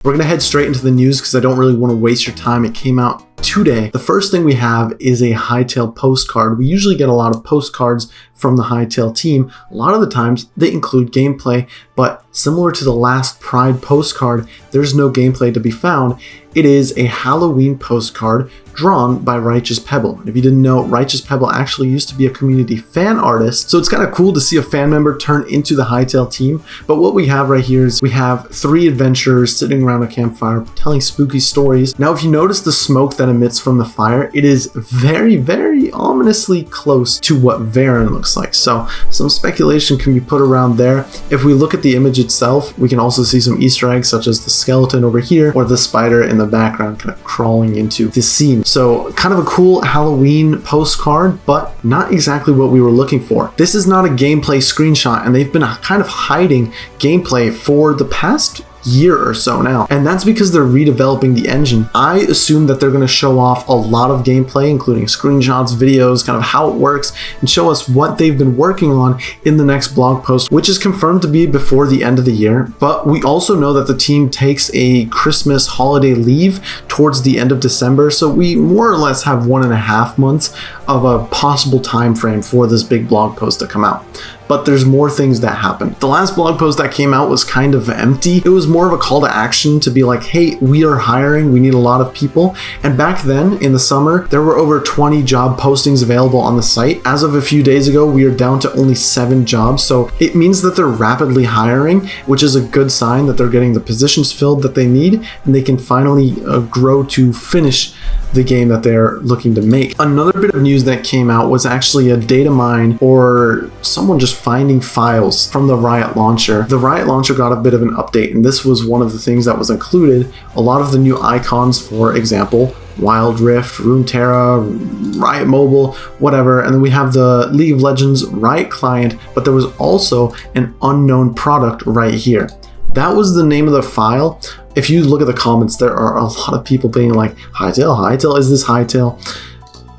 We're going to head straight into the news because I don't really want to waste your time. It came out today. The first thing we have is a Hytale postcard. We usually get a lot of postcards from the Hytale team. A lot of the times they include gameplay, but similar to the last Pride postcard, there's no gameplay to be found. It is a Halloween postcard drawn by Righteous Pebble. And if you didn't know, Righteous Pebble actually used to be a community fan artist, so it's kind of cool to see a fan member turn into the Hytale team. But what we have right here is we have 3 adventurers sitting around a campfire telling spooky stories. Now, if you notice the smoke that emits from the fire, it is very, very ominously close to what Varen looks like. So some speculation can be put around there. If we look at the image itself, we can also see some Easter eggs such as the skeleton over here or the spider in the background kind of crawling into the scene. So kind of a cool Halloween postcard, but not exactly what we were looking for. This is not a gameplay screenshot, and they've been kind of hiding gameplay for the past year or so now, and that's because they're redeveloping the engine. I assume that they're going to show off a lot of gameplay, including screenshots, videos, kind of how it works, and show us what they've been working on in the next blog post, which is confirmed to be before the end of the year. But we also know that the team takes a Christmas holiday leave towards the end of December, so we more or less have 1.5 months of a possible time frame for this big blog post to come out. But there's more things that happen. The last blog post that came out was kind of empty. It was more of a call to action to be like, hey, we are hiring, we need a lot of people. And back then in the summer, there were over 20 job postings available on the site. As of a few days ago, we are down to only 7 jobs. So it means that they're rapidly hiring, which is a good sign that they're getting the positions filled that they need, and they can finally grow to finish the game that they're looking to make. Another bit of news that came out was actually a data mine, or someone just finding files from the Riot launcher. The Riot launcher got a bit of an update, and this was one of the things that was included. A lot of the new icons, for example, Wild Rift, Runeterra, Riot Mobile, whatever. And then we have the League of Legends Riot Client, but there was also an unknown product right here. That was the name of the file. If you look at the comments, there are a lot of people being like, Hytale, is this Hytale?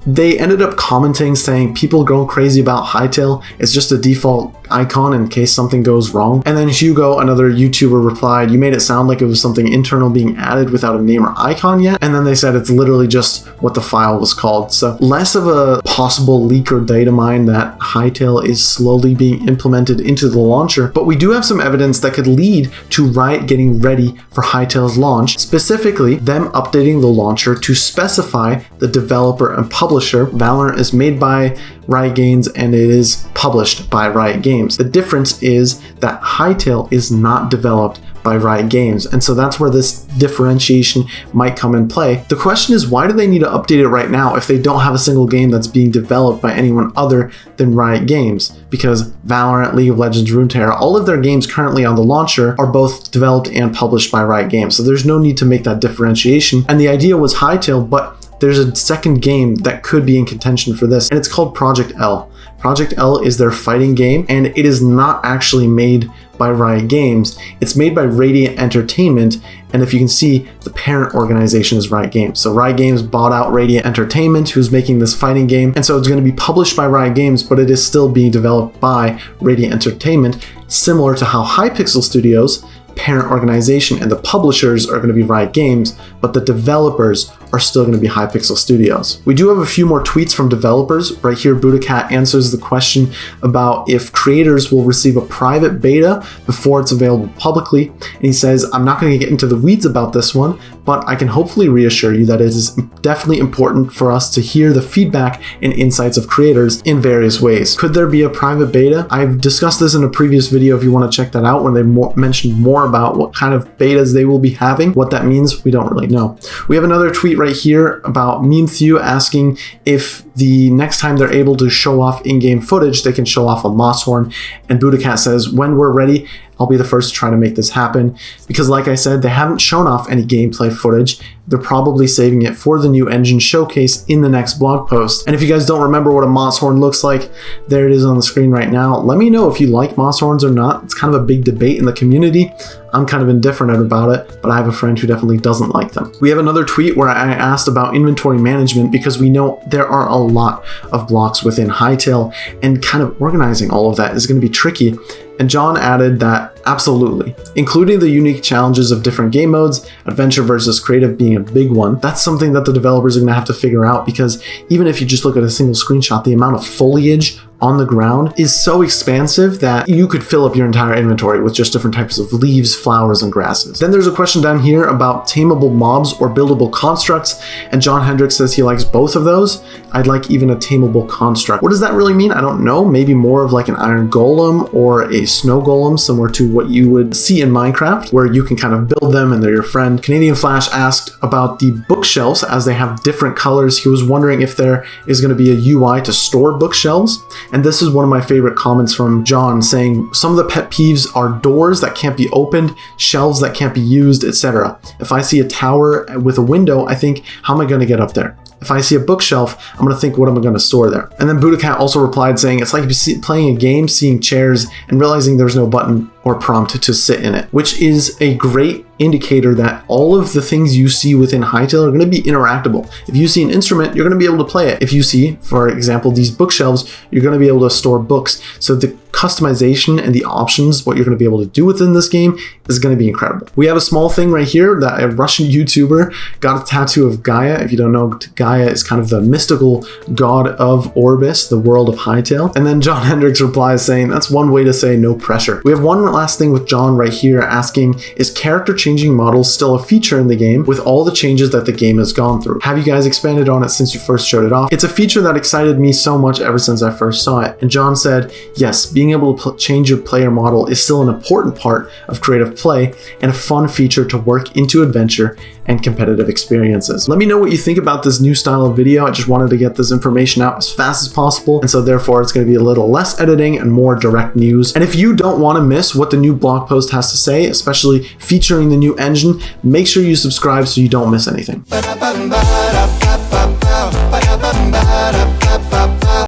They ended up commenting saying people going crazy about Hytale. It's just a default icon in case something goes wrong. And then Hugo, another YouTuber, replied, you made it sound like it was something internal being added without a name or icon yet. And then they said it's literally just what the file was called. So less of a possible leak or data mine that Hytale is slowly being implemented into the launcher, but we do have some evidence that could lead to Riot getting ready for Hytale's launch, specifically them updating the launcher to specify the developer and publisher. Valorant is made by Riot Games and it is published by Riot Games. The difference is that Hytale is not developed by Riot Games, and so that's where this differentiation might come in play. The question is, why do they need to update it right now if they don't have a single game that's being developed by anyone other than Riot Games? Because Valorant, League of Legends, Runeterra, all of their games currently on the launcher are both developed and published by Riot Games, so there's no need to make that differentiation. And the idea was Hytale, but there's a second game that could be in contention for this, and it's called Project L. Project L is their fighting game, and it is not actually made by Riot Games. It's made by Radiant Entertainment, and if you can see, the parent organization is Riot Games. So Riot Games bought out Radiant Entertainment, who's making this fighting game, and so it's going to be published by Riot Games, but it is still being developed by Radiant Entertainment, similar to how Hypixel Studios, parent organization, and the publishers are going to be Riot Games, but the developers are still going to be Hypixel Studios. We do have a few more tweets from developers. Right here, Buddhacat answers the question about if creators will receive a private beta before it's available publicly. And he says, I'm not going to get into the weeds about this one, but I can hopefully reassure you that it is definitely important for us to hear the feedback and insights of creators in various ways. Could there be a private beta? I've discussed this in a previous video if you want to check that out, when they mentioned more about what kind of betas they will be having. What that means, we don't really know. We have another tweet right here about Meme Thew asking if the next time they're able to show off in-game footage, they can show off a moss horn. And Buddhacat says, when we're ready, I'll be the first to try to make this happen, because like I said, they haven't shown off any gameplay footage. They're probably saving it for the new engine showcase in the next blog post. And if you guys don't remember what a moss horn looks like, there it is on the screen right now. Let me know if you like moss horns or not. It's kind of a big debate in the community. I'm kind of indifferent about it, but I have a friend who definitely doesn't like them. We have another tweet where I asked about inventory management, because we know there are a lot of blocks within Hytale, and kind of organizing all of that is going to be tricky. And John added that absolutely, including the unique challenges of different game modes, adventure versus creative being a big one. That's something that the developers are going to have to figure out, because even if you just look at a single screenshot, the amount of foliage on the ground is so expansive that you could fill up your entire inventory with just different types of leaves, flowers, and grasses. Then there's a question down here about tameable mobs or buildable constructs, and John Hendricks says he likes both of those. I'd like even a tameable construct. What does that really mean? I don't know. Maybe more of like an iron golem or a snow golem, similar to what you would see in Minecraft, where you can kind of build them and they're your friend. Canadian Flash asked about the bookshelves as they have different colors. He was wondering if there is going to be a UI to store bookshelves. And this is one of my favorite comments from John, saying some of the pet peeves are doors that can't be opened, shelves that can't be used, etc. If I see a tower with a window, I think, how am I going to get up there? If I see a bookshelf, I'm going to think, what am I going to store there? And then Buddhacat also replied saying, it's like playing a game, seeing chairs, and realizing there's no button or prompt to sit in it, which is a great indicator that all of the things you see within Hytale are going to be interactable. If you see an instrument, you're going to be able to play it. If you see, for example, these bookshelves, you're going to be able to store books. So the customization and the options, what you're going to be able to do within this game, is going to be incredible. We have a small thing right here that a Russian YouTuber got a tattoo of Gaia. If you don't know, Gaia is kind of the mystical god of Orbis, the world of Hytale. And then John Hendricks replies saying, that's one way to say no pressure. We have one last thing with John right here asking, is character changing models still a feature in the game with all the changes that the game has gone through? Have you guys expanded on it since you first showed it off? It's a feature that excited me so much ever since I first saw it. And John said, yes, being able to change your player model is still an important part of creative play and a fun feature to work into adventure and competitive experiences. Let me know what you think about this new style of video. I just wanted to get this information out as fast as possible, and so therefore it's going to be a little less editing and more direct news. And if you don't want to miss what the new blog post has to say, especially featuring the new engine, make sure you subscribe so you don't miss anything.